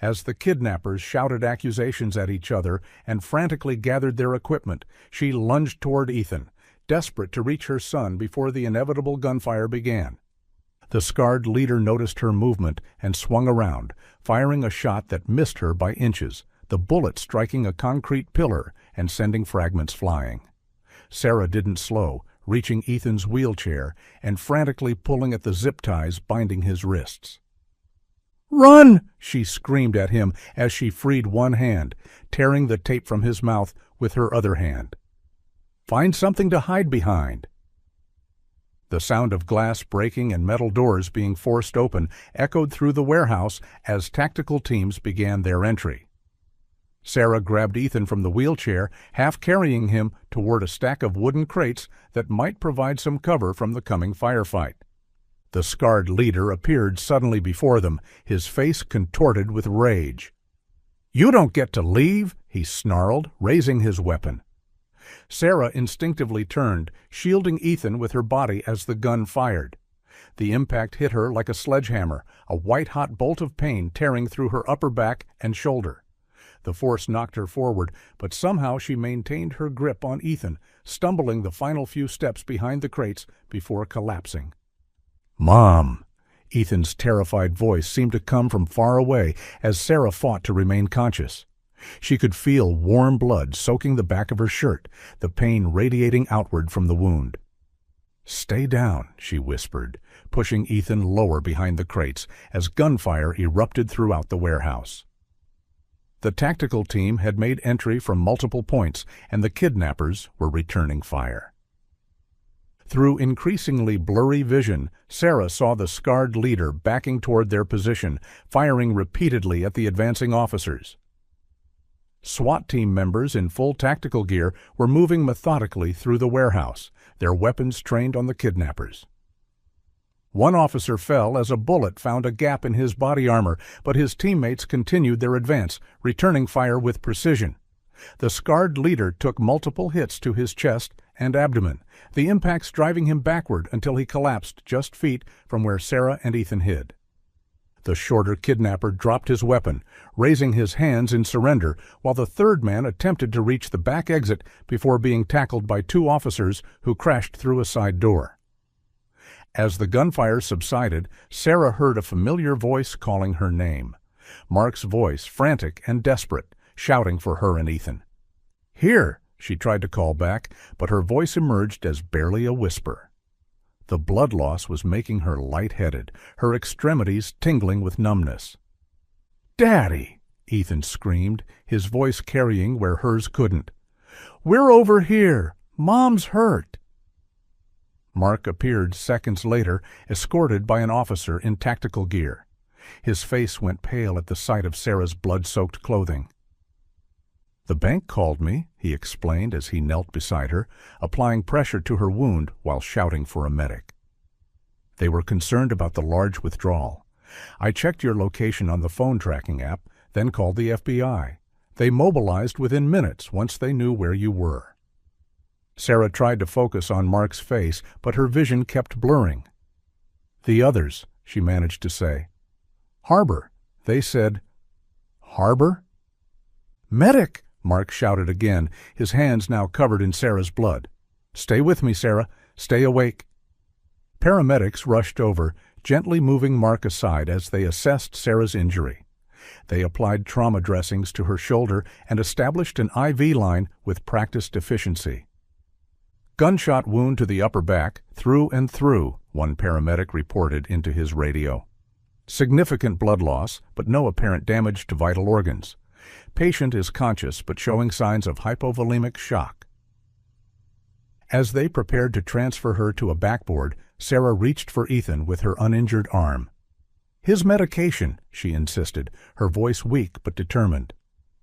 As the kidnappers shouted accusations at each other and frantically gathered their equipment, she lunged toward Ethan, desperate to reach her son before the inevitable gunfire began. The scarred leader noticed her movement and swung around, firing a shot that missed her by inches, the bullet striking a concrete pillar and sending fragments flying. Sarah didn't slow, reaching Ethan's wheelchair and frantically pulling at the zip ties binding his wrists. Run! She screamed at him as she freed one hand, tearing the tape from his mouth with her other hand. Find something to hide behind. The sound of glass breaking and metal doors being forced open echoed through the warehouse as tactical teams began their entry. Sarah grabbed Ethan from the wheelchair, half carrying him toward a stack of wooden crates that might provide some cover from the coming firefight. The scarred leader appeared suddenly before them, his face contorted with rage. You don't get to leave, he snarled, raising his weapon. Sarah instinctively turned, shielding Ethan with her body as the gun fired. The impact hit her like a sledgehammer, a white-hot bolt of pain tearing through her upper back and shoulder. The force knocked her forward, but somehow she maintained her grip on Ethan, stumbling the final few steps behind the crates before collapsing. Mom! Ethan's terrified voice seemed to come from far away as Sarah fought to remain conscious. She could feel warm blood soaking the back of her shirt, the pain radiating outward from the wound. Stay down, she whispered, pushing Ethan lower behind the crates as gunfire erupted throughout the warehouse. The tactical team had made entry from multiple points, and the kidnappers were returning fire. Through increasingly blurry vision, Sarah saw the scarred leader backing toward their position, firing repeatedly at the advancing officers. SWAT team members in full tactical gear were moving methodically through the warehouse, their weapons trained on the kidnappers. One officer fell as a bullet found a gap in his body armor, but his teammates continued their advance, returning fire with precision. The scarred leader took multiple hits to his chest and abdomen, the impacts driving him backward until he collapsed just feet from where Sarah and Ethan hid. The shorter kidnapper dropped his weapon, raising his hands in surrender, while the third man attempted to reach the back exit before being tackled by two officers who crashed through a side door. As the gunfire subsided, Sarah heard a familiar voice calling her name. Mark's voice, frantic and desperate, shouting for her and Ethan. Here, she tried to call back, but her voice emerged as barely a whisper. The blood loss was making her lightheaded, her extremities tingling with numbness. Daddy! Ethan screamed, his voice carrying where hers couldn't. We're over here! Mom's hurt! Mark appeared seconds later, escorted by an officer in tactical gear. His face went pale at the sight of Sarah's blood-soaked clothing. The bank called me, he explained as he knelt beside her, applying pressure to her wound while shouting for a medic. They were concerned about the large withdrawal. I checked your location on the phone tracking app, then called the FBI. They mobilized within minutes once they knew where you were. Sarah tried to focus on Mark's face, but her vision kept blurring. The others, she managed to say. Harbor, they said. Harbor? Medic! Mark shouted again, his hands now covered in Sarah's blood. Stay with me, Sarah. Stay awake. Paramedics rushed over, gently moving Mark aside as they assessed Sarah's injury. They applied trauma dressings to her shoulder and established an IV line with practiced efficiency. Gunshot wound to the upper back, through and through, one paramedic reported into his radio. Significant blood loss, but no apparent damage to vital organs. Patient is conscious but showing signs of hypovolemic shock. As they prepared to transfer her to a backboard, Sarah reached for Ethan with her uninjured arm. "His medication," she insisted, her voice weak but determined.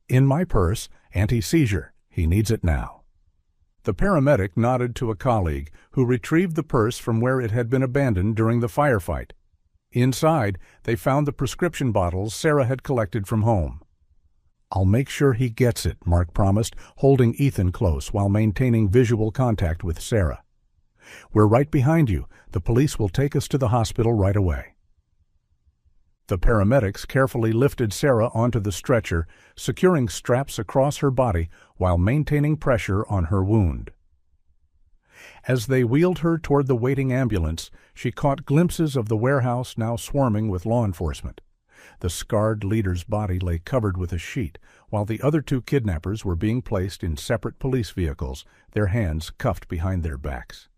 "In my purse, anti-seizure. He needs it now." The paramedic nodded to a colleague, who retrieved the purse from where it had been abandoned during the firefight. Inside, they found the prescription bottles Sarah had collected from home. "I'll make sure he gets it," Mark promised, holding Ethan close while maintaining visual contact with Sarah. "We're right behind you. The police will take us to the hospital right away." The paramedics carefully lifted Sarah onto the stretcher, securing straps across her body while maintaining pressure on her wound. As they wheeled her toward the waiting ambulance, she caught glimpses of the warehouse now swarming with law enforcement. The scarred leader's body lay covered with a sheet, while the other two kidnappers were being placed in separate police vehicles, their hands cuffed behind their backs.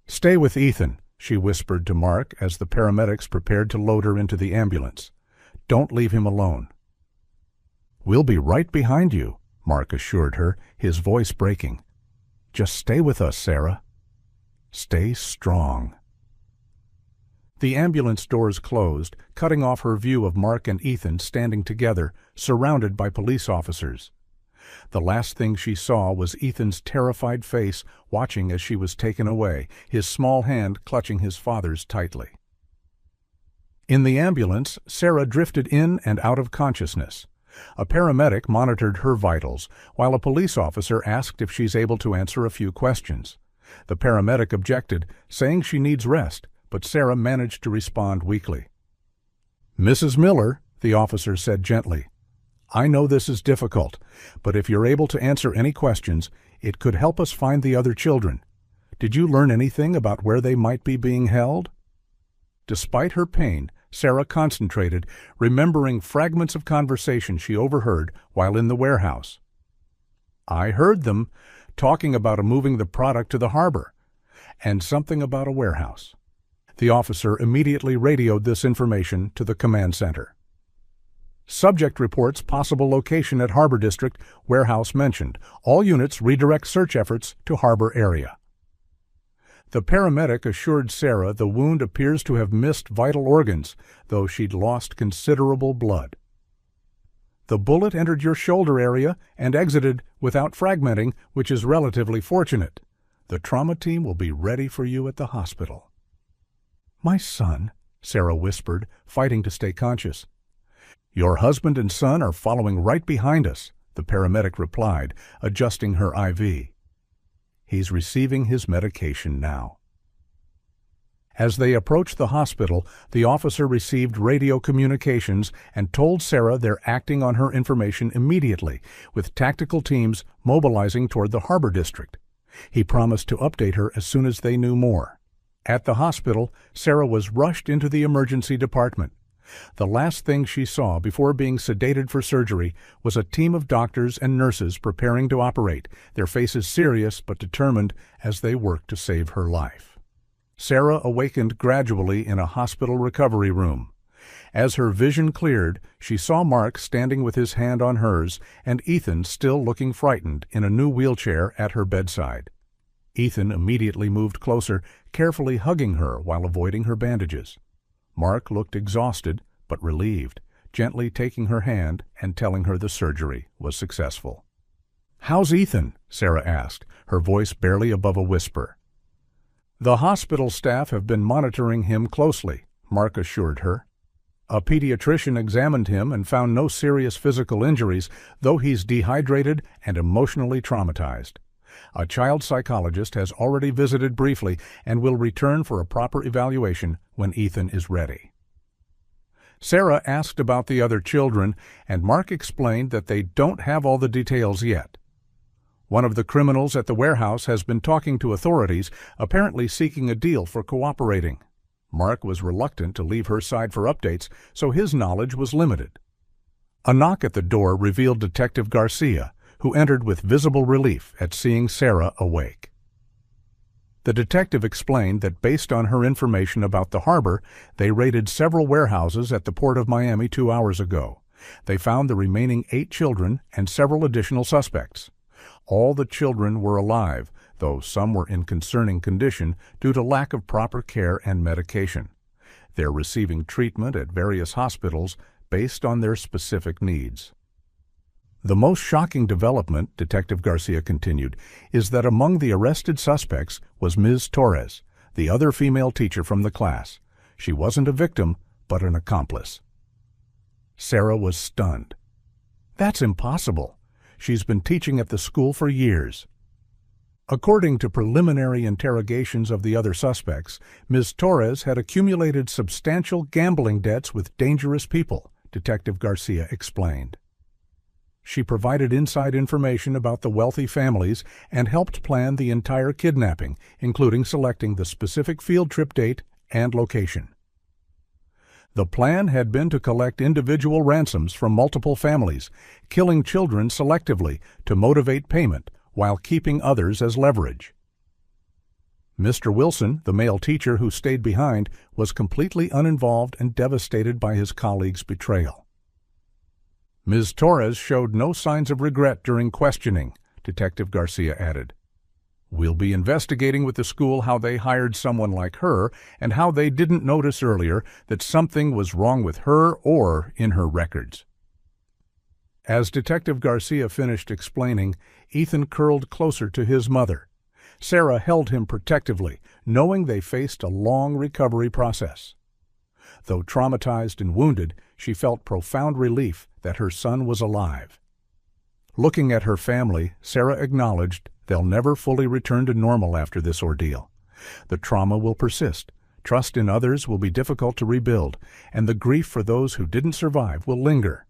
"Stay with Ethan," she whispered to Mark as the paramedics prepared to load her into the ambulance. "Don't leave him alone." "We'll be right behind you," Mark assured her, his voice breaking. "Just stay with us, Sarah. Stay strong." The ambulance doors closed, cutting off her view of Mark and Ethan standing together, surrounded by police officers. The last thing she saw was Ethan's terrified face watching as she was taken away, his small hand clutching his father's tightly. In the ambulance, Sarah drifted in and out of consciousness. A paramedic monitored her vitals, while a police officer asked if she's able to answer a few questions. The paramedic objected, saying she needs rest, but Sarah managed to respond weakly. "Mrs. Miller," the officer said gently, "I know this is difficult, but if you're able to answer any questions, it could help us find the other children. Did you learn anything about where they might be being held?" Despite her pain, Sarah concentrated, remembering fragments of conversation she overheard while in the warehouse. "I heard them talking about moving the product to the harbor, and something about a warehouse." The officer immediately radioed this information to the command center. "Subject reports possible location at Harbor District, warehouse mentioned. All units redirect search efforts to harbor area." The paramedic assured Sarah the wound appears to have missed vital organs, though she'd lost considerable blood. "The bullet entered your shoulder area and exited without fragmenting, which is relatively fortunate. The trauma team will be ready for you at the hospital." "My son," Sarah whispered, fighting to stay conscious. "Your husband and son are following right behind us," the paramedic replied, adjusting her IV. "He's receiving his medication now." As they approached the hospital, the officer received radio communications and told Sarah they're acting on her information immediately, with tactical teams mobilizing toward the Harbor District. He promised to update her as soon as they knew more. At the hospital, Sarah was rushed into the emergency department. The last thing she saw before being sedated for surgery was a team of doctors and nurses preparing to operate, their faces serious but determined as they worked to save her life. Sarah awakened gradually in a hospital recovery room. As her vision cleared, she saw Mark standing with his hand on hers and Ethan still looking frightened in a new wheelchair at her bedside. Ethan immediately moved closer, carefully hugging her while avoiding her bandages. Mark looked exhausted but relieved, gently taking her hand and telling her the surgery was successful. "How's Ethan?" Sarah asked, her voice barely above a whisper. "The hospital staff have been monitoring him closely," Mark assured her. "A pediatrician examined him and found no serious physical injuries, though he's dehydrated and emotionally traumatized. A child psychologist has already visited briefly and will return for a proper evaluation when Ethan is ready." Sarah asked about the other children, and Mark explained that they don't have all the details yet. One of the criminals at the warehouse has been talking to authorities, apparently seeking a deal for cooperating. Mark was reluctant to leave her side for updates, so his knowledge was limited. A knock at the door revealed Detective Garcia, who entered with visible relief at seeing Sarah awake. The detective explained that based on her information about the harbor, they raided several warehouses at the Port of Miami 2 hours ago. They found the remaining 8 children and several additional suspects. All the children were alive, though some were in concerning condition due to lack of proper care and medication. They're receiving treatment at various hospitals based on their specific needs. The most shocking development, Detective Garcia continued, is that among the arrested suspects was Ms. Torres, the other female teacher from the class. She wasn't a victim, but an accomplice. Sarah was stunned. That's impossible. She's been teaching at the school for years. According to preliminary interrogations of the other suspects, Ms. Torres had accumulated substantial gambling debts with dangerous people, Detective Garcia explained. She provided inside information about the wealthy families and helped plan the entire kidnapping, including selecting the specific field trip date and location. The plan had been to collect individual ransoms from multiple families, killing children selectively to motivate payment while keeping others as leverage. Mr. Wilson, the male teacher who stayed behind, was completely uninvolved and devastated by his colleague's betrayal. Ms. Torres showed no signs of regret during questioning, Detective Garcia added. We'll be investigating with the school how they hired someone like her and how they didn't notice earlier that something was wrong with her or in her records. As Detective Garcia finished explaining, Ethan curled closer to his mother. Sarah held him protectively, knowing they faced a long recovery process. Though traumatized and wounded, she felt profound relief that her son was alive. Looking at her family, Sarah acknowledged they'll never fully return to normal after this ordeal. The trauma will persist, trust in others will be difficult to rebuild, and the grief for those who didn't survive will linger.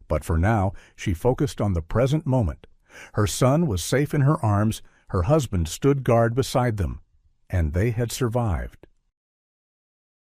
But for now, she focused on the present moment. Her son was safe in her arms, her husband stood guard beside them, and they had survived.